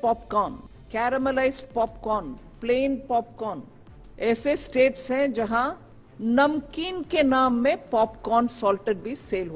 Popcorn, caramelised popcorn, plain popcorn, ऐसे states हैं जहां नमकीन के नाम में पॉपकॉर्न सॉल्टेड भी सेल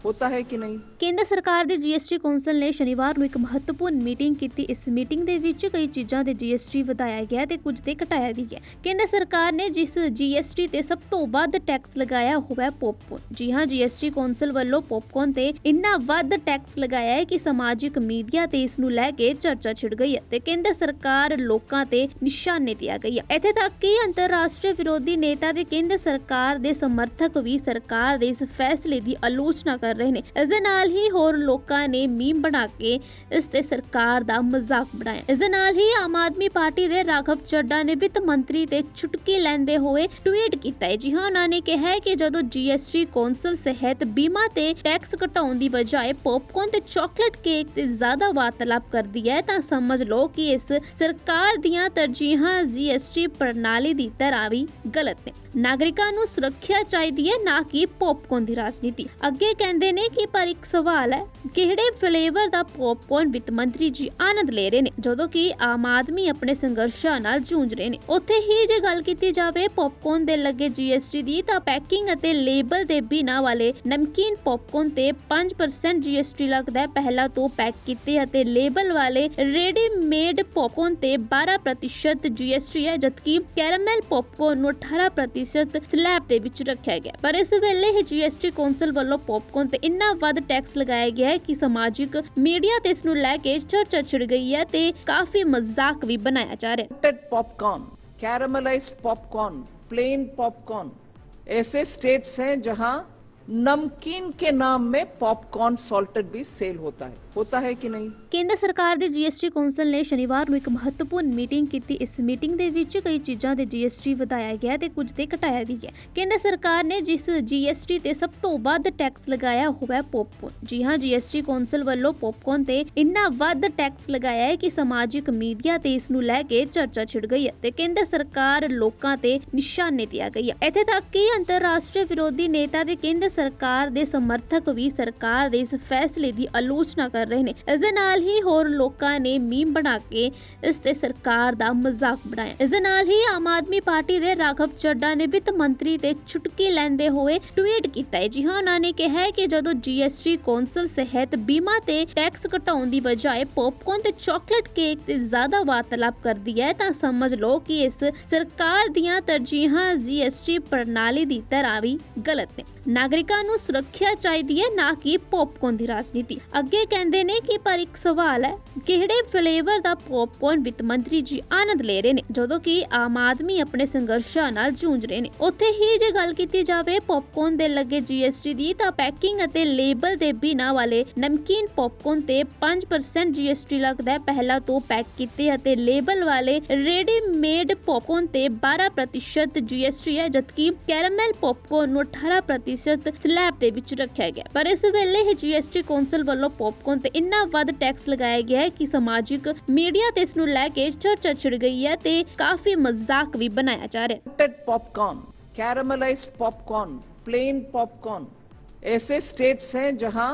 होता है कि नहीं। ਕੇਂਦਰ ਸਰਕਾਰ ਦੀ ਜੀਐਸਟੀ ਕੌਂਸਲ ਨੇ ਸ਼ਨੀਵਾਰ ਨੂੰ ਇੱਕ ਮਹੱਤਵਪੂਰਨ ਮੀਟਿੰਗ ਕੀਤੀ। ਇਸ ਮੀਟਿੰਗ ਦੇ ਵਿੱਚ ਕਈ ਚੀਜ਼ਾਂ ਦੇ ਜੀਐਸਟੀ ਵਧਾਇਆ ਗਿਆ ਤੇ ਕੁਝ ਤੇ ਘਟਾਇਆ ਵੀ ਗਿਆ। ਕੇਂਦਰ ਸਰਕਾਰ ਨੇ ਜਿਸ ਜੀਐਸਟੀ ਤੇ ਸਭ ਤੋਂ ਵੱਧ ਟੈਕਸ ਲਗਾਇਆ ਹੋਇਆ ਹੈ ਪੌਪਕੌਰਨ। ਜੀ ਹਾਂ, ਜੀਐਸਟੀ ਕੌਂਸਲ ਵੱਲੋਂ ਪੌਪਕੌਰਨ ਤੇ ਇੰਨਾ ਵੱਧ ਟੈਕਸ ਲਗਾਇਆ ਹੈ ਕਿ ਸਮਾਜਿਕ ਮੀਡੀਆ ਤੇ ਇਸ ਨੂੰ ਲੈ ਕੇ ਚਰਚਾ ਛਿੜ ਗਈ ਹੈ ਤੇ ਕੇਂਦਰ ਸਰਕਾਰ ਲੋਕਾਂ ਤੇ ਨਿਸ਼ਾਨੇ ਤੇ ਆ ਗਈ ਹੈ। ਇੱਥੇ ਤੱਕ ਕਿ ਅੰਤਰਰਾਸ਼ਟਰੀ ਵਿਰੋਧੀ ਨੇਤਾ ਤੇ ਕੇਂਦਰ ਸਰਕਾਰ ਦੇ ਸਮਰਥਕ ਵੀ ਸਰਕਾਰ ਦੇ ਇਸ ਫੈਸਲੇ ਦੀ ਆਲੋਚਨਾ ਕਰ ਰਹੇ ਨੇ। ਇਸ ਦੇ ਨਾਲ ਹੀ ਹੋਰ ਲੋਕਾਂ ਨੇ ਮੀਮ ਬਣਾ ਕੇ ਇਸ ਤੇ ਸਰਕਾਰ ਦਾ ਮਜ਼ਾਕ ਬਣਾਇਆ। ਇਸ ਦੇ ਨਾਲ ਹੀ ਆਮ ਆਦਮੀ ਪਾਰਟੀ ਦੇ ਰਾਘਵ ਚੱਡਾ ਨੇ ਵਿੱਤ ਮੰਤਰੀ ਤੇ ਚੁਟਕੀ ਲੈਂਦੇ ਹੋਏ ਟਵੀਟ ਕੀਤਾ ਹੈ। ਜੀ ਹਾਂ, ਉਹਨਾਂ ਨੇ ਕਿਹਾ ਹੈ ਕਿ ਜਦੋਂ ਜੀਐਸਟੀ ਕੌਂਸਲ ਸਿਹਤ ਬੀਮਾ ਤੇ ਟੈਕਸ ਘਟਾਉਣ ਦੀ ਬਜਾਏ ਪੌਪਕੌਰਨ ਤੇ ਚਾਕਲੇਟ ਕੇਕ ਤੇ ਜ਼ਿਆਦਾ ਵਾਰਤਾਲਾਪ ਕਰਦੀ ਹੈ ਤਾਂ ਸਮਝ ਲਓ ਕਿ ਇਸ ਸਰਕਾਰ ਦੀਆਂ ਤਰਜੀਹਾਂ ਜੀਐਸਟੀ ਪ੍ਰਣਾਲੀ ਦੀ ਤਰ੍ਹਾਂ ਵੀ ਗਲਤ ਨੇ। ਨਾਗਰਿਕਾਂ ਨੂੰ ਸੁਰੱਖਿਆ ਚਾਹੀਦੀ ਹੈ, ਨਾ ਕਿ ਪੌਪਕੌਰਨ ਦੀ ਰਾਜਨੀਤੀ। ਅੱਗੇ ਕਹਿੰਦੇ ਨੇ ਕਿ ਪਰ ਇੱਕ ਸਵਾਲ ਹੈ, ਕਿਹੜੇ ਫਲੇਵਰ ਦਾ ਪੌਪਕੌਰਨ ਵਿੱਤ ਮੰਤਰੀ ਜੀ ਆਨੰਦ ਲੈ ਰਹੇ ਨੇ ਜਦੋਂ ਕਿ ਆਮ ਆਦਮੀ ਆਪਣੇ ਸੰਘਰਸ਼ਾਂ ਨਾਲ ਜੂਝ ਰਹੇ ਨੇ। ਉੱਥੇ ਹੀ ਜੇ ਗੱਲ ਕੀਤੀ ਜਾਵੇ ਪੌਪਕੌਰਨ ਦੇ ਲੱਗੇ ਜੀਐਸਟੀ ਦੀ ਤਾਂ ਪੈਕਿੰਗ ਅਤੇ ਲੇਬਲ ਦੇ ਬਿਨਾਂ ਵਾਲੇ ਨਮਕੀਨ ਪੌਪਕੌਰਨ ਤੇ 5% ਜੀਐਸਟੀ ਲੱਗਦਾ ਹੈ। ਪਹਿਲਾਂ ਤੋਂ ਪੈਕ ਕੀਤੇ ਅਤੇ ਲੇਬਲ ਵਾਲੇ ਰੈਡੀਮੇਡ ਪੌਪਕੌਰਨ ਤੇ 12% ਜੀਐਸਟੀ ਹੈ, ਜਦਕਿ ਕੈਰਾਮਲ ਪੌਪਕੌਰਨ ਨੂੰ 18% ਸਲੈਬ ਦੇ ਵਿੱਚ ਰੱਖਿਆ ਗਿਆ। ਪਰ ਇਸ ਵੇਲੇ ਹੀ ਜੀਐਸਟੀ ਕੌਂਸਲ ਵੱਲੋਂ ਪੌਪਕੌਰਨ ਤੇ ਇੰਨਾ ਵੱਧ ਟੈਕਸ ਲਗਾਇਆ ਗਿਆ ਹੈ ਕਿ ਸਮਾਜਿਕ ਮੀਡੀਆ ਤੇ ਇਸ ਨੂੰ ਲੈ ਕੇ ਚਰਚਾ ਛਿੜ ਗਈ ਹੈ ਤੇ ਕਾਫੀ ਮਜ਼ਾਕ ਵੀ ਬਣਾਇਆ ਜਾ ਰਿਹਾ ਹੈ। Popcorn, caramelised popcorn, plain popcorn, ऐसे स्टेट्स हैं जहां नमकीन के नाम में पॉपकॉर्न सॉल्टेड भी सेल होता है कि नहीं। ਕੇਂਦਰ ਸਰਕਾਰ ਦੀ ਜੀਐਸਟੀ ਕੌਂਸਲ ਨੇ ਸ਼ਨੀਵਾਰ ਨੂੰ ਇੱਕ ਮਹੱਤਵਪੂਰਨ ਮੀਟਿੰਗ ਕੀਤੀ। ਇਸ ਮੀਟਿੰਗ ਦੇ ਵਿੱਚ ਕਈ ਚੀਜ਼ਾਂ ਦੇ ਜੀਐਸਟੀ ਵਧਾਇਆ ਗਿਆ ਤੇ ਕੁਝ ਤੇ ਘਟਾਇਆ ਵੀ ਗਿਆ। ਕੇਂਦਰ ਸਰਕਾਰ ਨੇ ਜਿਸ ਜੀਐਸਟੀ ਤੇ ਸਭ ਤੋਂ ਵੱਧ ਟੈਕਸ ਲਗਾਇਆ ਹੋਇਆ ਹੈ ਪੌਪਕੌਰਨ। ਜੀ ਹਾਂ, ਜੀਐਸਟੀ ਕੌਂਸਲ ਵੱਲੋਂ ਪੌਪਕੌਰਨ ਤੇ ਇੰਨਾ ਵੱਧ ਟੈਕਸ ਲਗਾਇਆ ਹੈ ਕਿ ਸਮਾਜਿਕ ਮੀਡੀਆ ਤੇ ਇਸ ਨੂੰ ਲੈ ਕੇ ਚਰਚਾ ਛਿੜ ਗਈ ਹੈ ਤੇ ਕੇਂਦਰ ਸਰਕਾਰ ਲੋਕਾਂ ਤੇ ਨਿਸ਼ਾਨੇ ਤੇ ਆ ਗਈ ਹੈ। ਇੱਥੇ ਤੱਕ ਕਿ ਅੰਤਰਰਾਸ਼ਟਰੀ ਵਿਰੋਧੀ ਨੇਤਾ ਤੇ ਕੇਂਦਰ ਸਰਕਾਰ ਦੇ ਸਮਰਥਕ ਵੀ ਸਰਕਾਰ ਦੇ ਇਸ ਫੈਸਲੇ ਦੀ ਆਲੋਚਨਾ ਕਰ ਰਹੇ ਨੇ। ਇਸ ਦੇ ਨਾਲ ਹੀ ਹੋਰ ਲੋਕਾਂ ਨੇ ਮੀਮ ਬਣਾ ਕੇ ਇਸ ਤੇ ਸਰਕਾਰ ਦਾ ਮਜ਼ਾਕ ਬਣਾਇਆ। ਇਸ ਦੇ ਨਾਲ ਹੀ ਆਮ ਆਦਮੀ ਪਾਰਟੀ ਦੇ ਰਾਘਵ ਚੱਡਾ ਨੇ ਵਿੱਤ ਮੰਤਰੀ ਤੇ ਚੁਟਕੀ ਲੈਂਦੇ ਹੋਏ ਟਵੀਟ ਕੀਤਾ ਹੈ। ਜੀ ਹਾਂ, ਉਹਨਾਂ ਨੇ ਕਿਹਾ ਹੈ ਕਿ ਜਦੋਂ ਜੀਐਸਟੀ ਕੌਂਸਲ ਸਿਹਤ ਬੀਮਾ ਤੇ ਟੈਕਸ ਘਟਾਉਣ ਦੀ ਬਜਾਏ ਪੌਪਕੌਰਨ ਤੇ ਚਾਕਲੇਟ ਕੇਕ ਤੇ ਜ਼ਿਆਦਾ ਵਾਰਤਾਲਾਪ ਕਰਦੀ ਹੈ ਤਾਂ ਸਮਝ ਲਓ ਕਿ ਇਸ ਸਰਕਾਰ ਦੀਆਂ ਤਰਜੀਹਾਂ ਜੀਐਸਟੀ ਪ੍ਰਣਾਲੀ ਦੀ ਤਰ੍ਹਾਂ ਵੀ ਗਲਤ ਨੇ। ਨਾਗਰਿਕਾਂ ਨੂੰ ਸੁਰੱਖਿਆ ਚਾਹੀਦੀ ਹੈ, ਨਾ ਕਿ ਪੌਪਕੌਰਨ ਦੀ ਰਾਜਨੀਤੀ। ਅੱਗੇ ਕਹਿੰਦੇ ਨੇ ਕਿ ਪਰ ਇੱਕ ਸਵਾਲ ਹੈ, ਕਿਹੜੇ ਫਲੇਵਰ ਦਾ ਪੌਪਕੌਰਨ ਵਿੱਤ ਮੰਤਰੀ ਜੀ ਆਨੰਦ ਲੈ ਰਹੇ ਨੇ ਜਦੋਂ ਕਿ ਆਮ ਆਦਮੀ ਆਪਣੇ ਸੰਘਰਸ਼ਾਂ ਨਾਲ ਜੂਝ ਰਹੇ ਨੇ। ਉੱਥੇ ਹੀ ਜੇ ਗੱਲ ਕੀਤੀ ਜਾਵੇ ਪੌਪਕੌਰਨ ਦੇ ਲੱਗੇ ਜੀਐਸਟੀ ਦੀ ਤਾਂ ਪੈਕਿੰਗ ਅਤੇ ਲੇਬਲ ਦੇ ਬਿਨਾਂ ਵਾਲੇ ਨਮਕੀਨ ਪੌਪਕੌਰਨ ਤੇ 5% ਜੀਐਸਟੀ ਲੱਗਦਾ ਹੈ। ਪਹਿਲਾਂ ਤੋਂ ਪੈਕ ਕੀਤੇ ਅਤੇ ਲੇਬਲ ਵਾਲੇ ਰੈਡੀਮੇਡ ਪੌਪਕੌਰਨ ਤੇ 12% ਜੀਐਸਟੀ ਹੈ, ਜਦਕਿ ਕੈਰਾਮਲ ਪੌਪਕੌਰਨ ਨੂੰ 18% ਸਲੈਬ ਦੇ ਵਿੱਚ ਰੱਖਿਆ ਗਿਆ। ਪਰ ਇਸ ਵੇਲੇ ਹੀ ਜੀਐਸਟੀ ਕੌਂਸਲ ਵੱਲੋਂ ਪੌਪਕੌਰਨ ਤੇ ਇੰਨਾ ਵੱਧ ਟੈਕਸ ਲਗਾਇਆ ਗਿਆ ਹੈ ਕਿ ਸਮਾਜਿਕ ਮੀਡੀਆ ਤੇ ਇਸ ਨੂੰ ਲੈ ਕੇ ਚਰਚਾ ਛਿੜ ਗਈ ਹੈ ਤੇ ਕਾਫੀ ਮਜ਼ਾਕ ਵੀ ਬਣਾਇਆ ਜਾ ਰਿਹਾ ਹੈ। Popcorn, caramelised popcorn, plain popcorn, ऐसे स्टेट्स हैं जहां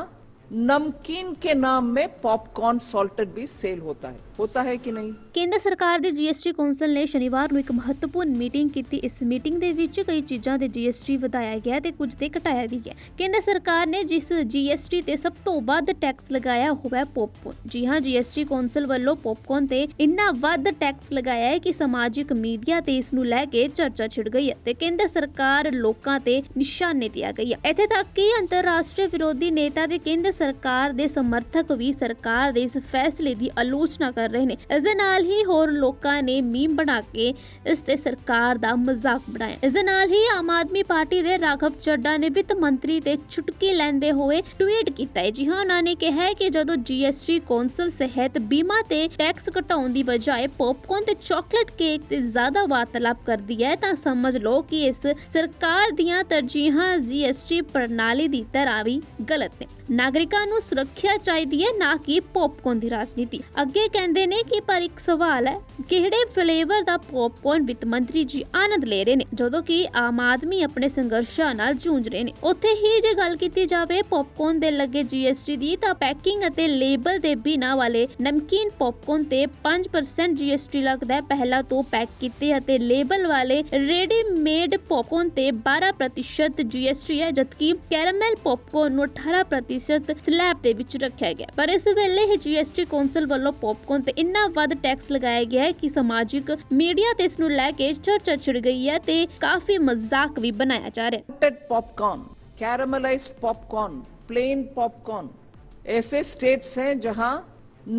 नमकीन के नाम में पॉपकॉर्न सॉल्टेड भी सेल होता है कि नहीं। ਕੇਂਦਰ ਸਰਕਾਰ ਦੀ ਜੀਐਸਟੀ ਕੌਂਸਲ ਨੇ ਸ਼ਨੀਵਾਰ ਨੂੰ ਇੱਕ ਮਹੱਤਵਪੂਰਨ ਮੀਟਿੰਗ ਕੀਤੀ। ਇਸ ਮੀਟਿੰਗ ਦੇ ਵਿੱਚ ਕਈ ਚੀਜ਼ਾਂ ਦੇ ਜੀਐਸਟੀ ਵਧਾਇਆ ਗਿਆ ਤੇ ਕੁਝ ਤੇ ਘਟਾਇਆ ਵੀ ਗਿਆ। ਕੇਂਦਰ ਸਰਕਾਰ ਨੇ ਜਿਸ ਜੀਐਸਟੀ ਤੇ ਸਭ ਤੋਂ ਵੱਧ ਟੈਕਸ ਲਗਾਇਆ ਹੋਇਆ ਹੈ ਪੌਪਕੌਰਨ। ਜੀ ਹਾਂ, ਜੀਐਸਟੀ ਕੌਂਸਲ ਵੱਲੋਂ ਪੌਪਕੌਰਨ ਤੇ ਇੰਨਾ ਵੱਧ ਟੈਕਸ ਲਗਾਇਆ ਹੈ ਕਿ ਸਮਾਜਿਕ ਮੀਡੀਆ ਤੇ ਇਸ ਨੂੰ ਲੈ ਕੇ ਚਰਚਾ ਛਿੜ ਗਈ ਹੈ ਤੇ ਕੇਂਦਰ ਸਰਕਾਰ ਲੋਕਾਂ ਤੇ ਨਿਸ਼ਾਨੇ ਤੇ ਆ ਗਈ ਹੈ। ਇੱਥੇ ਤੱਕ ਕਿ ਅੰਤਰਰਾਸ਼ਟਰੀ ਵਿਰੋਧੀ ਨੇਤਾ ਤੇ ਕੇਂਦਰ ਸਰਕਾਰ ਦੇ ਸਮਰਥਕ ਵੀ ਸਰਕਾਰ ਦੇ ਇਸ ਫੈਸਲੇ ਦੀ ਆਲੋਚਨਾ ਕਰ ਰਹੇ ਨੇ। ਇਸ ਦੇ ਨਾਲ ਹੀ ਹੋਰ ਲੋਕਾਂ ਨੇ ਮੀਮ ਬਣਾ ਕੇ ਇਸ ਤੇ ਸਰਕਾਰ ਦਾ ਮਜ਼ਾਕ ਬਣਾਇਆ। ਇਸ ਦੇ ਨਾਲ ਹੀ ਆਮ ਆਦਮੀ ਪਾਰਟੀ ਦੇ ਰਾਘਵ ਚੱਡਾ ਨੇ ਵਿੱਤ ਮੰਤਰੀ ਤੇ ਚੁਟਕੀ ਲੈਂਦੇ ਹੋਏ ਟਵੀਟ ਕੀਤਾ ਹੈ। ਜੀ ਹਾਂ, ਉਹਨਾਂ ਨੇ ਕਿਹਾ ਹੈ ਕਿ ਜਦੋਂ ਜੀਐਸਟੀ ਕੌਂਸਲ ਸਿਹਤ ਬੀਮਾ ਤੇ ਟੈਕਸ ਘਟਾਉਣ ਦੀ ਬਜਾਏ ਪੌਪਕੌਰਨ ਤੇ ਚਾਕਲੇਟ ਕੇਕ ਤੇ ਜ਼ਿਆਦਾ ਵਾਰਤਾਲਾਪ ਕਰਦੀ ਹੈ ਤਾਂ ਸਮਝ ਲਓ ਕਿ ਇਸ ਸਰਕਾਰ ਦੀਆਂ ਤਰਜੀਹਾਂ ਜੀਐਸਟੀ ਪ੍ਰਣਾਲੀ ਦੀ ਤਰ੍ਹਾਂ ਵੀ ਗਲਤ ਨੇ। ਨਾਗਰਿਕਾਂ ਨੂੰ ਸੁਰੱਖਿਆ ਚਾਹੀਦੀ ਹੈ, ਨਾ ਕਿ ਪੌਪਕੌਰਨ ਦੀ ਰਾਜਨੀਤੀ। ਅੱਗੇ ਕਹਿੰਦੇ ਨੇ ਕਿ ਪਰ ਇੱਕ ਸਵਾਲ ਹੈ, ਕਿਹੜੇ ਫਲੇਵਰ ਦਾ ਪੌਪਕੌਰਨ ਵਿੱਤ ਮੰਤਰੀ ਜੀ ਆਨੰਦ ਲੈ ਰਹੇ ਨੇ, ਜਦੋਂ ਕਿ ਆਮ ਆਦਮੀ ਆਪਣੇ ਸੰਘਰਸ਼ਾਂ ਨਾਲ ਜੂਝ ਰਹੇ ਨੇ। ਉੱਥੇ ਹੀ ਜੇ ਗੱਲ ਕੀਤੀ ਜਾਵੇ ਪੌਪਕੌਰਨ ਦੇ ਲੱਗੇ GST ਦੀ, ਤਾਂ ਪੈਕਿੰਗ ਅਤੇ ਲੇਬਲ ਦੇ ਬਿਨਾਂ ਵਾਲੇ ਨਮਕੀਨ ਪੌਪਕੌਰਨ ਤੇ 5% GST ਲੱਗਦਾ ਹੈ। ਪਹਿਲਾਂ ਤੋਂ ਪੈਕ ਕੀਤੇ ਅਤੇ ਲੇਬਲ ਵਾਲੇ ਰੈਡੀਮੇਡ ਪੌਪਕੌਰਨ ਤੇ 12% GST ਹੈ, ਜਦਕਿ ਕੈਰਾਮਲ ਪੌਪਕੌਰਨ ਨੂੰ 18% ਸਲੈਬ ਦੇ ਵਿੱਚ ਰੱਖਿਆ ਗਿਆ। ਪਰ ਇਸ ਵੇਲੇ ਹੀ GST ਕੌਂਸਲ ਵੱਲੋਂ ਪੌਪਕੌਰਨ ਤੇ ਇੰਨਾ ਵੱਧ ਟੈਕਸ ਲਗਾਇਆ ਗਿਆ ਹੈ ਕਿ ਸਮਾਜਿਕ ਮੀਡੀਆ ਤੇ ਇਸ ਨੂੰ ਲੈ ਕੇ ਚਰਚਾ ਛਿੜ ਗਈ ਹੈ ਤੇ ਕਾਫੀ ਮਜ਼ਾਕ ਵੀ ਬਣਾਇਆ ਜਾ ਰਿਹਾ ਹੈ। Popcorn, caramelised popcorn, plain popcorn, ऐसे स्टेट्स हैं जहां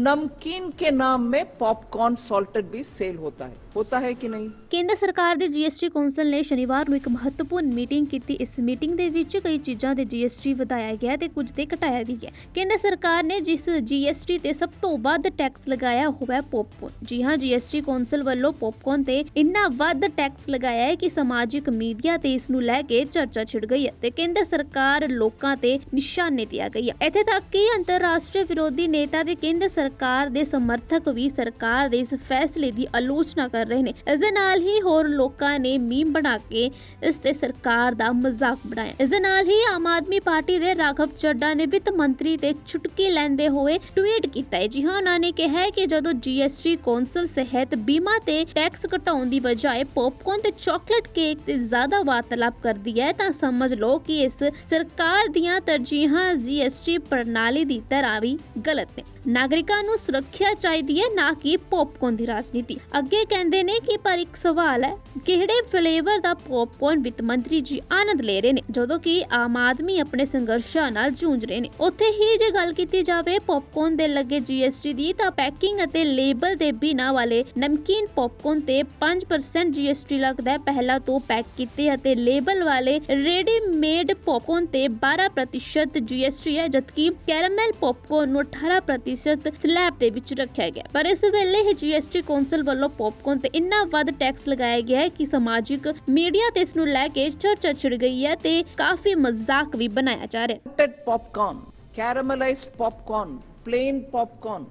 नमकीन के नाम में पॉपकॉर्न सॉल्टेड भी सेल होता है कि नहीं? ਕੇਂਦਰ ਸਰਕਾਰ ਦੇ GST ਕੌਂਸਲ ਨੇ ਸ਼ਨੀਵਾਰ ਨੂੰ ਇੱਕ ਮਹੱਤਵਪੂਰਨ ਮੀਟਿੰਗ ਕੀਤੀ। ਇਸ ਮੀਟਿੰਗ ਦੇ ਵਿੱਚ ਕਈ ਚੀਜ਼ਾਂ ਦੇ GST ਵਧਾਇਆ ਗਿਆ ਤੇ ਕੁਝ ਤੇ ਘਟਾਇਆ ਵੀ ਗਿਆ। ਕੇਂਦਰ ਸਰਕਾਰ ਨੇ ਜਿਸ GST ਤੇ ਸਭ ਤੋਂ ਵੱਧ ਟੈਕਸ ਲਗਾਇਆ ਉਹ ਹੈ ਪੌਪਕੌਰਨ। ਜੀ ਹਾਂ, GST ਕੌਂਸਲ ਵੱਲੋਂ ਪੌਪਕੌਰਨ ਤੇ ਇੰਨਾ ਵੱਧ ਟੈਕਸ ਲਗਾਇਆ ਹੈ ਕਿ ਸਮਾਜਿਕ ਮੀਡੀਆ ਤੇ ਇਸ ਨੂੰ ਲੈ ਕੇ ਚਰਚਾ ਛਿੜ ਗਈ ਹੈ ਤੇ ਕੇਂਦਰ ਸਰਕਾਰ ਲੋਕਾਂ ਤੇ ਨਿਸ਼ਾਨੇ ਤੇ ਆ ਗਈ ਹੈ। ਇੱਥੇ ਤੱਕ ਕਿ ਅੰਤਰਰਾਸ਼ਟਰੀ ਵਿਰੋਧੀ ਨੇਤਾ ਤੇ ਕੇਂਦਰ ਸਰਕਾਰ ਦੇ ਸਮਰਥਕ ਵੀ ਸਰਕਾਰ ਦੇ ਇਸ ਫੈਸਲੇ ਦੀ ਆਲੋਚਨਾ ਕਰ ਰਹੇ ਨੇ। ਇਸ ਦੇ ਨਾਲ ਹੀ ਹੋਰ ਲੋਕਾਂ ਨੇ ਮੀਮ ਬਣਾ ਕੇ ਇਸ ਤੇ ਸਰਕਾਰ ਦਾ ਮਜ਼ਾਕ ਬਣਾਇਆ। ਇਸ ਦੇ ਨਾਲ ਹੀ ਆਮ ਆਦਮੀ ਪਾਰਟੀ ਦੇ ਰਾਘਵ ਚੱਡਾ ਨੇ ਵਿੱਤ ਮੰਤਰੀ ਤੇ ਚੁਟਕੀ ਲੈਂਦੇ ਹੋਏ ਟਵੀਟ ਕੀਤਾ ਹੈ। ਜੀ ਹਾਂ, ਉਹਨਾਂ ਨੇ ਕਿਹਾ ਹੈ ਕਿ ਜਦੋਂ GST ਕੌਂਸਲ ਸਿਹਤ ਬੀਮਾ ਤੇ ਟੈਕਸ ਘਟਾਉਣ ਦੀ ਬਜਾਏ ਪੌਪਕੌਰਨ ਤੇ ਚਾਕਲੇਟ ਕੇਕ ਤੇ ਜ਼ਿਆਦਾ ਵਾਰਤਾਲਾਪ ਕਰਦੀ ਹੈ, ਤਾਂ ਸਮਝ ਲਓ ਕਿ ਇਸ ਸਰਕਾਰ ਦੀਆਂ ਤਰਜੀਹਾਂ GST ਪ੍ਰਣਾਲੀ ਦੀ ਤਰ੍ਹਾਂ ਵੀ ਗਲਤ ਨੇ। ਨਾਗਰਿਕਾਂ ਨੂੰ ਸੁਰੱਖਿਆ ਚਾਹੀਦੀ ਹੈ, ਨਾ ਕਿ ਪੌਪਕੌਰਨ ਦੀ ਰਾਜਨੀਤੀ। ਅੱਗੇ ਕਹਿੰਦੇ ਨੇ ਕਿ ਪਰ ਇੱਕ ਸਵਾਲ ਹੈ, ਕਿਹੜੇ ਫਲੇਵਰ ਦਾ ਪੌਪਕੌਰਨ ਵਿੱਤ ਮੰਤਰੀ ਜੀ ਆਨੰਦ ਲੈ ਰਹੇ ਨੇ, ਜਦੋਂ ਕਿ ਆਮ ਆਦਮੀ ਆਪਣੇ ਸੰਘਰਸ਼ਾਂ ਨਾਲ ਜੂਝ ਰਹੇ ਨੇ। ਉੱਥੇ ਹੀ ਜੇ ਗੱਲ ਕੀਤੀ ਜਾਵੇ ਪੌਪਕੌਰਨ ਦੇ ਲੱਗੇ GST ਦੀ, ਤਾਂ ਪੈਕਿੰਗ ਅਤੇ ਲੇਬਲ ਦੇ ਬਿਨਾਂ ਵਾਲੇ ਨਮਕੀਨ ਪੌਪਕੌਰਨ ਤੇ 5% GST ਲੱਗਦਾ ਹੈ। ਪਹਿਲਾਂ ਤੋਂ ਪੈਕ ਕੀਤੇ ਅਤੇ ਲੇਬਲ ਵਾਲੇ ਰੈਡੀਮੇਡ ਪੌਪਕੌਰਨ ਤੇ 12% GST ਹੈ, ਜਦਕਿ ਕੈਰਾਮਲ ਪੌਪਕੌਰਨ ਨੂੰ 18% ਸਲੈਬ ਦੇ ਵਿੱਚ ਰੱਖਿਆ ਗਿਆ। ਪਰ ਇਸ ਵੇਲੇ ਹੀ GST ਕੌਂਸਲ ਵੱਲੋਂ ਪੌਪਕੌਰਨ ਤੇ ਇੰਨਾ ਵੱਧ ਟੈਕਸ ਲਗਾਇਆ ਗਿਆ ਹੈ ਕਿ ਸਮਾਜਿਕ ਮੀਡੀਆ ਤੇ ਇਸ ਨੂੰ ਲੈ ਕੇ ਚਰਚਾ ਛਿੜ ਗਈ ਹੈ ਤੇ ਕਾਫੀ ਮਜ਼ਾਕ ਵੀ ਬਣਾਇਆ ਜਾ ਰਿਹਾ ਹੈ। Popcorn, caramelised popcorn, plain popcorn,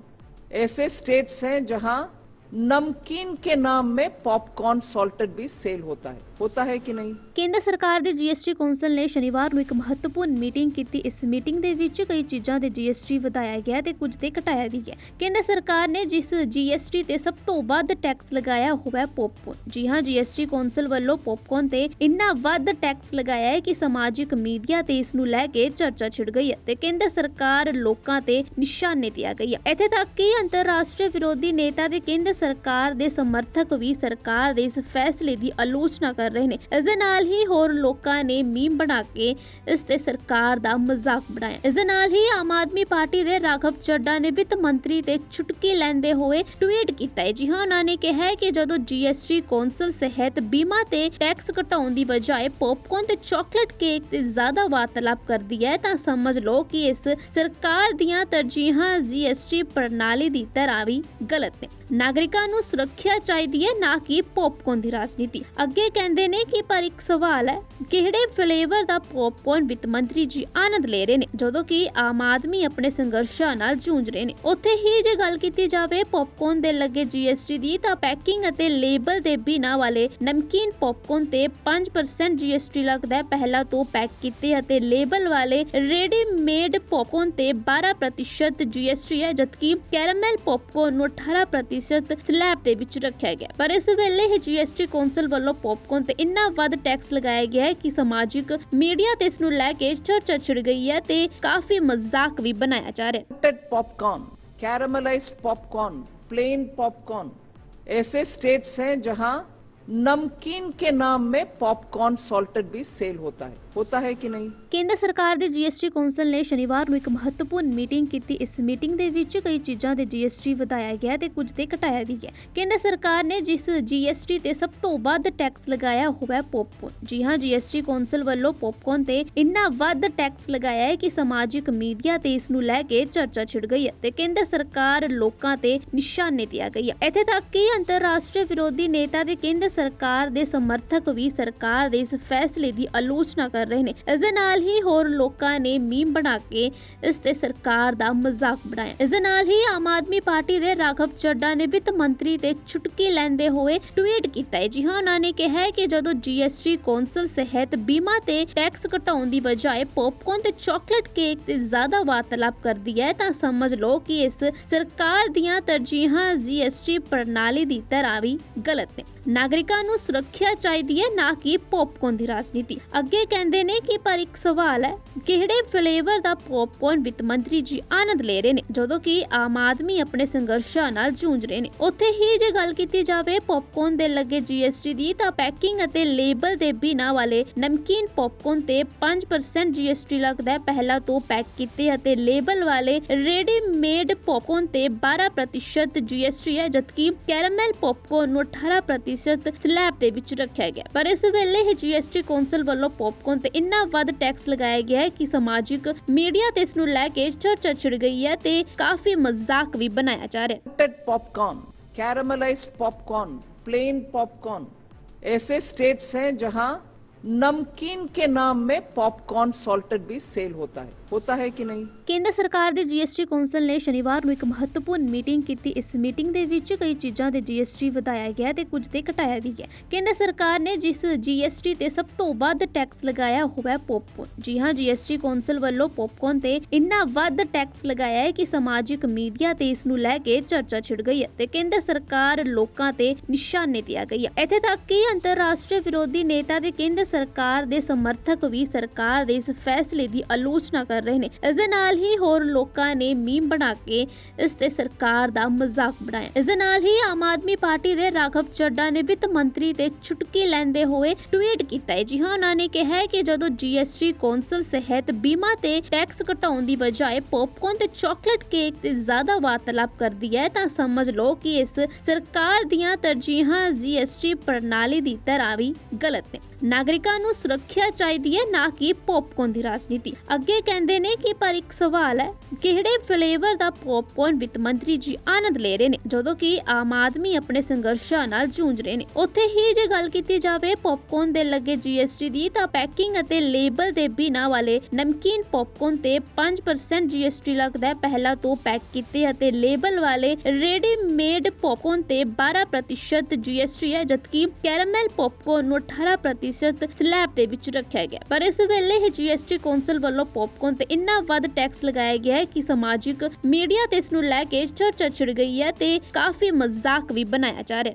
ऐसे स्टेट्स हैं जहां नमकीन के नाम में पॉपकॉर्न सॉल्टेड भी सेल होता है कि नहीं? ਕੇਂਦਰ ਸਰਕਾਰ ਦੇ GST ਕੌਂਸਲ ਨੇ ਸ਼ਨੀਵਾਰ ਨੂੰ ਇੱਕ ਮਹੱਤਵਪੂਰਨ ਮੀਟਿੰਗ ਕੀਤੀ। ਇਸ ਮੀਟਿੰਗ ਦੇ ਵਿੱਚ ਕਈ ਚੀਜ਼ਾਂ ਦੇ GST ਵਧਾਇਆ ਗਿਆ ਤੇ ਕੁਝ ਤੇ ਘਟਾਇਆ ਵੀ ਗਿਆ। ਕੇਂਦਰ ਸਰਕਾਰ ਨੇ ਜਿਸ GST ਤੇ ਸਭ ਤੋਂ ਵੱਧ ਟੈਕਸ ਲਗਾਇਆ ਉਹ ਹੈ ਪੌਪਕੌਰਨ। ਜੀ ਹਾਂ, GST ਕੌਂਸਲ ਵੱਲੋਂ ਪੌਪਕੌਰਨ ਤੇ ਇੰਨਾ ਵੱਧ ਟੈਕਸ ਲਗਾਇਆ ਹੈ ਕਿ ਸਮਾਜਿਕ ਮੀਡੀਆ ਤੇ ਇਸ ਨੂੰ ਲੈ ਕੇ ਚਰਚਾ ਛਿੜ ਗਈ ਹੈ ਤੇ ਕੇਂਦਰ ਸਰਕਾਰ ਲੋਕਾਂ ਤੇ ਨਿਸ਼ਾਨੇ ਤੇ ਆ ਗਈ ਹੈ। ਇੱਥੇ ਤੱਕ ਕਿ ਅੰਤਰਰਾਸ਼ਟਰੀ ਵਿਰੋਧੀ ਨੇਤਾ ਤੇ ਕੇਂਦਰ ਸਰਕਾਰ ਦੇ ਸਮਰਥਕ ਵੀ ਸਰਕਾਰ ਦੇ ਇਸ ਫੈਸਲੇ ਦੀ ਆਲੋਚਨਾ ਕਰ ਰਹੇ ਨੇ। ਇਸ ਦੇ ਨਾਲ ਹੀ ਹੋਰ ਲੋਕਾਂ ਨੇ ਮੀਮ ਬਣਾ ਕੇ ਇਸ ਤੇ ਸਰਕਾਰ ਦਾ ਮਜ਼ਾਕ ਬਣਾਇਆ। ਇਸ ਦੇ ਨਾਲ ਹੀ ਆਮ ਆਦਮੀ ਪਾਰਟੀ ਦੇ ਰਾਘਵ ਚੱਡਾ ਨੇ ਵਿੱਤ ਮੰਤਰੀ ਤੇ ਚੁਟਕੀ ਲੈਂਦੇ ਹੋਏ ਟਵੀਟ ਕੀਤਾ ਹੈ। ਜੀ ਹਾਂ, ਉਹਨਾਂ ਨੇ ਕਿਹਾ ਹੈ ਕਿ ਜਦੋਂ GST ਕੌਂਸਲ ਸਿਹਤ ਬੀਮਾ ਤੇ ਟੈਕਸ ਘਟਾਉਣ ਦੀ ਬਜਾਏ ਪੌਪਕੌਰਨ ਤੇ ਚਾਕਲੇਟ ਕੇਕ ਤੇ ਜ਼ਿਆਦਾ ਵਾਰਤਾਲਾਪ ਕਰਦੀ ਹੈ, ਤਾਂ ਸਮਝ ਲਓ ਕਿ ਇਸ ਸਰਕਾਰ ਦੀਆਂ ਤਰਜੀਹਾਂ GST ਪ੍ਰਣਾਲੀ ਦੀ ਤਰ੍ਹਾਂ ਵੀ ਗਲਤ ਨੇ। ਨਾਗਰਿਕਾਂ ਨੂੰ ਸੁਰੱਖਿਆ ਚਾਹੀਦੀ ਹੈ, ਨਾ ਕਿ ਪੌਪਕੌਰਨ ਦੀ ਰਾਜਨੀਤੀ। ਅੱਗੇ ਕਹਿੰਦੇ ਨੇ ਕਿ ਪਰ ਇੱਕ ਸਵਾਲ ਹੈ, ਕਿਹੜੇ ਫਲੇਵਰ ਦਾ ਪੌਪਕੌਰਨ ਵਿੱਤ ਮੰਤਰੀ ਜੀ ਆਨੰਦ ਲੈ ਰਹੇ ਨੇ, ਜਦੋਂ ਕਿ ਆਮ ਆਦਮੀ ਆਪਣੇ ਸੰਘਰਸ਼ਾਂ ਨਾਲ ਜੂਝ ਰਹੇ ਨੇ। ਉੱਥੇ ਹੀ ਜੇ ਗੱਲ ਕੀਤੀ ਜਾਵੇ ਪੌਪਕੌਰਨ ਦੇ ਲੱਗੇ GST ਦੀ, ਤਾਂ ਪੈਕਿੰਗ ਅਤੇ ਲੇਬਲ ਦੇ ਬਿਨਾਂ ਵਾਲੇ ਨਮਕੀਨ ਪੌਪਕੌਰਨ ਤੇ 5% GST ਲੱਗਦਾ ਹੈ। ਪਹਿਲਾਂ ਤੋਂ ਪੈਕ ਕੀਤੇ ਅਤੇ ਲੇਬਲ ਵਾਲੇ ਰੈਡੀਮੇਡ ਪੌਪਕੌਰਨ ਤੇ 12% GST ਹੈ, ਜਦਕਿ ਕੈਰਾਮਲ ਪੌਪਕੌਰਨ ਨੂੰ 18% ਸਲੈਬ ਦੇ ਵਿੱਚ ਰੱਖਿਆ ਗਿਆ। ਪਰ ਇਸ ਵੇਲੇ ਹੀ GST ਕੌਂਸਲ ਵੱਲੋਂ ਪੌਪਕੌਰਨ ਤੇ ਇੰਨਾ ਵੱਧ ਟੈਕਸ ਲਗਾਇਆ ਗਿਆ ਹੈ ਕਿ ਸਮਾਜਿਕ ਮੀਡੀਆ ਤੇ ਇਸ ਨੂੰ ਲੈ ਕੇ ਚਰਚਾ ਛਿੜ ਗਈ ਹੈ ਤੇ ਕਾਫੀ ਮਜ਼ਾਕ ਵੀ ਬਣਾਇਆ ਜਾ ਰਿਹਾ ਹੈ। Popcorn, caramelised popcorn, plain popcorn, ऐसे स्टेट्स हैं जहां नमकीन के नाम में पॉपकॉर्न सॉल्टेड भी सेल होता है कि नहीं? ਕੇਂਦਰ ਸਰਕਾਰ ਦੇ GST ਕੌਂਸਲ ਨੇ ਸ਼ਨੀਵਾਰ ਨੂੰ ਇੱਕ ਮਹੱਤਵਪੂਰਨ ਮੀਟਿੰਗ ਕੀਤੀ। ਇਸ ਮੀਟਿੰਗ ਦੇ ਵਿੱਚ ਕਈ ਚੀਜ਼ਾਂ ਦੇ GST ਵਧਾਇਆ ਗਿਆ ਤੇ ਕੁਝ ਤੇ ਘਟਾਇਆ ਵੀ ਗਿਆ। ਕੇਂਦਰ ਸਰਕਾਰ ਨੇ ਜਿਸ GST ਤੇ ਸਭ ਤੋਂ ਵੱਧ ਟੈਕਸ ਲਗਾਇਆ ਉਹ ਹੈ ਪੌਪਕੌਰਨ। ਜੀ ਹਾਂ, GST ਕੌਂਸਲ ਵੱਲੋਂ ਪੌਪਕੌਰਨ ਤੇ ਇੰਨਾ ਵੱਧ ਟੈਕਸ ਲਗਾਇਆ ਹੈ ਕਿ ਸਮਾਜਿਕ ਮੀਡੀਆ ਤੇ ਇਸ ਨੂੰ ਲੈ ਕੇ ਚਰਚਾ ਛਿੜ ਗਈ ਹੈ ਤੇ ਕੇਂਦਰ ਸਰਕਾਰ ਲੋਕਾਂ ਤੇ ਨਿਸ਼ਾਨੇ ਤੇ ਆ ਗਈ ਹੈ। ਇੱਥੇ ਤੱਕ ਕਿ ਅੰਤਰਰਾਸ਼ਟਰੀ ਵਿਰੋਧੀ ਨੇਤਾ ਤੇ ਕੇਂਦਰ ਸਰਕਾਰ ਦੇ ਸਮਰਥਕ ਵੀ ਸਰਕਾਰ ਦੇ ਇਸ ਫੈਸਲੇ ਦੀ ਆਲੋਚਨਾ ਕਰ ਕਰ ਰਹੇ ਨੇ। ਇਸ ਦੇ ਨਾਲ ਹੀ ਹੋਰ ਲੋਕਾਂ ਨੇ ਮੀਮ ਬਣਾ ਕੇ ਇਸ ਤੇ ਸਰਕਾਰ ਦਾ ਮਜ਼ਾਕ ਬਣਾਇਆ। ਇਸ ਦੇ ਨਾਲ ਹੀ ਆਮ ਆਦਮੀ ਪਾਰਟੀ ਦੇ ਰਾਘਵ ਚੱਡਾ ਨੇ ਵਿੱਤ ਮੰਤਰੀ ਤੇ ਚੁਟਕੀ ਲੈਂਦੇ ਹੋਏ ਟਵੀਟ ਕੀਤਾ ਹੈ। ਜੀ ਹਾਂ, ਉਹਨਾਂ ਨੇ ਕਿਹਾ ਹੈ ਕਿ ਜਦੋਂ GST ਕੌਂਸਲ ਸਿਹਤ ਬੀਮਾ ਤੇ ਟੈਕਸ ਘਟਾਉਣ ਦੀ ਬਜਾਏ ਪੌਪਕਾਰਨ ਤੇ ਚਾਕਲੇਟ ਕੇਕ ਤੇ ਜ਼ਿਆਦਾ ਵਾਰਤਾਲਾਪ ਕਰਦੀ ਹੈ ਤਾਂ ਸਮਝ ਲਓ ਕਿ ਇਸ ਸਰਕਾਰ ਦੀਆਂ ਤਰਜੀਹਾਂ GST ਪ੍ਰਣਾਲੀ ਦੀ ਤਰ੍ਹਾਂ ਵੀ ਗਲਤ ਨੇ। ਨਾਗਰਿਕਾਂ ਨੂੰ ਸੁਰੱਖਿਆ ਚਾਹੀਦੀ ਹੈ, ਨਾ ਕਿ ਪੌਪਕਾਰਨ ਦੀ ਰਾਜਨੀਤੀ। ਅੱਗੇ ਕਹਿੰਦੇ ਨੇ ਕਿ ਪਰ ਇੱਕ ਸਵਾਲ ਹੈ, ਕਿਹੜੇ ਫਲੇਵਰ ਦਾ ਪੌਪਕਾਰਨ ਵਿੱਤ ਮੰਤਰੀ ਜੀ ਆਨੰਦ ਲੈ ਰਹੇ ਨੇ ਜਦੋਂ ਕਿ ਆਮ ਆਦਮੀ ਆਪਣੇ ਸੰਘਰਸ਼ਾਂ ਨਾਲ ਜੂਝ ਰਹੇ ਨੇ। ਉੱਥੇ ਹੀ ਜੇ ਗੱਲ ਕੀਤੀ ਜਾਵੇ ਪੌਪਕਾਰਨ ਦੇ ਲੱਗੇ GST ਦੀ ਤਾਂ ਪੈਕਿੰਗ ਅਤੇ ਲੇਬਲ ਦੇ ਬਿਨਾਂ ਵਾਲੇ ਨਮਕੀਨ ਪੌਪਕਾਰਨ ਤੇ 5% GST ਲੱਗਦਾ ਹੈ। ਪਹਿਲਾਂ ਤੋਂ ਪੈਕ ਕੀਤੇ ਅਤੇ ਲੇਬਲ ਵਾਲੇ ਰੈਡੀਮੇਡ ਪੌਪਕਾਰਨ ਤੇ 12% GST ਹੈ, ਜਦਕਿ ਕੈਰਾਮਲ ਪੌਪਕਾਰਨ ਨੂੰ 18% ਸਲੈਬ ਦੇ ਵਿੱਚ ਰੱਖਿਆ ਗਿਆ। ਪਰ ਇਸ ਵੇਲੇ ਹੀ GST ਕੌਂਸਲ ਵੱਲੋਂ ਪੌਪਕਾਰਨ ਤੇ ਇੰਨਾ ਵੱਧ ਟੈਕਸ ਲਗਾਇਆ ਗਿਆ ਹੈ ਕਿ ਸਮਾਜਿਕ ਮੀਡੀਆ ਤੇ ਇਸ ਨੂੰ ਲੈ ਕੇ ਚਰਚਾ ਛਿੜ ਗਈ ਹੈ ਤੇ ਕਾਫੀ ਮਜ਼ਾਕ ਵੀ ਬਣਾਇਆ ਜਾ ਰਿਹਾ ਹੈ। salted popcorn, caramelized popcorn, plain popcorn, ऐसे स्टेट्स हैं जहां नमकीन के नाम में पॉपकॉर्न सॉल्टेड भी सेल होता है कि नहीं? ਕੇਂਦਰ ਸਰਕਾਰ ਦੇ GST ਕੌਂਸਲ ਨੇ ਸ਼ਨੀਵਾਰ ਨੂੰ ਇੱਕ ਮਹੱਤਵਪੂਰਨ ਮੀਟਿੰਗ ਕੀਤੀ। ਇਸ ਮੀਟਿੰਗ ਦੇ ਵਿੱਚ ਕਈ ਚੀਜ਼ਾਂ ਦੇ GST ਵਧਾਇਆ ਗਿਆ ਤੇ ਕੁਝ ਤੇ ਘਟਾਇਆ ਵੀ ਗਿਆ। ਕੇਂਦਰ ਸਰਕਾਰ ਨੇ ਜਿਸ GST ਤੇ ਸਭ ਤੋਂ ਵੱਧ ਟੈਕਸ ਲਗਾਇਆ ਹੋਇਆ ਹੈ ਪੌਪਕਾਰਨ। ਜੀ ਹਾਂ, GST ਕੌਂਸਲ ਵੱਲੋਂ ਪੌਪਕਾਰਨ ਤੇ ਇੰਨਾ ਵੱਧ ਟੈਕਸ ਲਗਾਇਆ ਹੈ ਕਿ ਸਮਾਜਿਕ ਮੀਡੀਆ ਤੇ ਇਸ ਨੂੰ ਲੈ ਕੇ ਚਰਚਾ ਛਿੜ ਗਈ ਹੈ ਤੇ ਕੇਂਦਰ ਸਰਕਾਰ ਲੋਕਾਂ ਤੇ ਨਿਸ਼ਾਨੇ ਤੇ ਆ ਗਈ ਹੈ। ਇੱਥੇ ਤੱਕ ਕਿ ਅੰਤਰਰਾਸ਼ਟਰੀ ਵਿਰੋਧੀ ਨੇਤਾ ਤੇ ਕੇਂਦਰ ਸਰਕਾਰ ਦੇ ਸਮਰਥਕ ਵੀ ਸਰਕਾਰ ਦੇ ਇਸ ਫੈਸਲੇ ਦੀ ਆਲੋਚਨਾ ਕਰ ਰਹੇ ਨੇ। ਇਸ ਦੇ ਨਾਲ ਹੀ ਹੋਰ ਲੋਕਾਂ ਨੇ ਮੀਮ ਬਣਾ ਕੇ ਇਸ ਤੇ ਸਰਕਾਰ ਦਾ ਮਜ਼ਾਕ ਬਣਾਇਆ। ਇਸ ਦੇ ਨਾਲ ਹੀ ਆਮ ਆਦਮੀ ਪਾਰਟੀ ਦੇ ਰਾਘਵ ਚੱਡਾ ਨੇ ਵਿੱਤ ਮੰਤਰੀ ਤੇ ਚੁਟਕੀ ਲੈਂਦੇ ਹੋਏ ਟਵੀਟ ਕੀਤਾ ਹੈ। ਜੀ ਹਾਂ, ਉਹਨਾਂ ਨੇ ਕਿਹਾ ਹੈ ਕਿ ਜਦੋਂ GST ਕੌਂਸਲ ਸਿਹਤ ਬੀਮਾ ਤੇ ਟੈਕਸ ਘਟਾਉਣ ਦੀ ਬਜਾਏ ਪੌਪਕਾਰਨ ਤੇ ਚਾਕਲੇਟ ਕੇਕ ਤੇ ਜ਼ਿਆਦਾ ਵਾਰਤਾਲਾਪ ਕਰਦੀ ਹੈ ਤਾਂ ਸਮਝ ਲਓ ਕਿ ਇਸ ਸਰਕਾਰ ਦੀਆਂ ਤਰਜੀਹਾਂ GST ਪ੍ਰਣਾਲੀ ਦੀ ਤਰ੍ਹਾਂ ਵੀ ਗਲਤ ਨੇ। ਨਾਗਰਿਕਾਂ ਨੂੰ ਸੁਰੱਖਿਆ ਚਾਹੀਦੀ ਹੈ, ਨਾ ਕਿ ਪੌਪਕਾਰਨ ਦੀ ਰਾਜਨੀਤੀ। ਅੱਗੇ ਕਹਿੰਦੇ ਨੇ ਕਿ ਪਰ ਇੱਕ ਸਵਾਲ ਹੈ, ਕਿਹੜੇ ਫਲੇਵਰ ਦਾ ਪੌਪਕਾਰਨ ਵਿੱਤ ਮੰਤਰੀ ਜੀ ਆਨੰਦ ਲੈ ਰਹੇ ਨੇ ਜਦੋਂ ਕਿ ਆਮ ਆਦਮੀ ਆਪਣੇ ਸੰਘਰਸ਼ਾਂ ਨਾਲ ਜੂਝ ਰਹੇ ਨੇ। ਉੱਥੇ ਹੀ ਜੇ ਗੱਲ ਕੀਤੀ ਜਾਵੇ ਪੌਪਕਾਰਨ ਦੇ ਲੱਗੇ GST ਦੀ ਤਾਂ ਪੈਕਿੰਗ ਅਤੇ ਲੇਬਲ ਦੇ ਬਿਨਾਂ ਵਾਲੇ ਨਮਕੀਨ ਪੌਪਕਾਰਨ ਤੇ 5% GST ਲੱਗਦਾ ਹੈ। ਪਹਿਲਾਂ ਤੋਂ ਪੈਕ ਕੀਤੇ ਅਤੇ ਲੇਬਲ ਵਾਲੇ ਰੈਡੀਮੇਡ ਪੌਪਕਾਰਨ ਤੇ 12% GST ਹੈ, ਜਦਕਿ ਕੈਰਾਮਲ ਪੌਪਕਾਰਨ ਨੂੰ 18% ਸਲੈਬ ਦੇ ਵਿੱਚ ਰੱਖਿਆ ਗਿਆ। ਪਰ ਇਸ ਵੇਲੇ ਹੀ GST ਕੌਂਸਲ ਵੱਲੋਂ ਪੌਪਕਾਰਨ ਤੇ ਇੰਨਾ ਵੱਧ ਟੈਕਸ ਲਗਾਇਆ ਗਿਆ ਹੈ ਕਿ ਸਮਾਜਿਕ ਮੀਡੀਆ ਤੇ ਇਸ ਨੂੰ ਲੈ ਕੇ ਚਰਚਾ ਛਿੜ ਗਈ ਹੈ ਤੇ ਕਾਫੀ ਮਜ਼ਾਕ ਵੀ ਬਣਾਇਆ ਜਾ ਰਿਹਾ ਹੈ।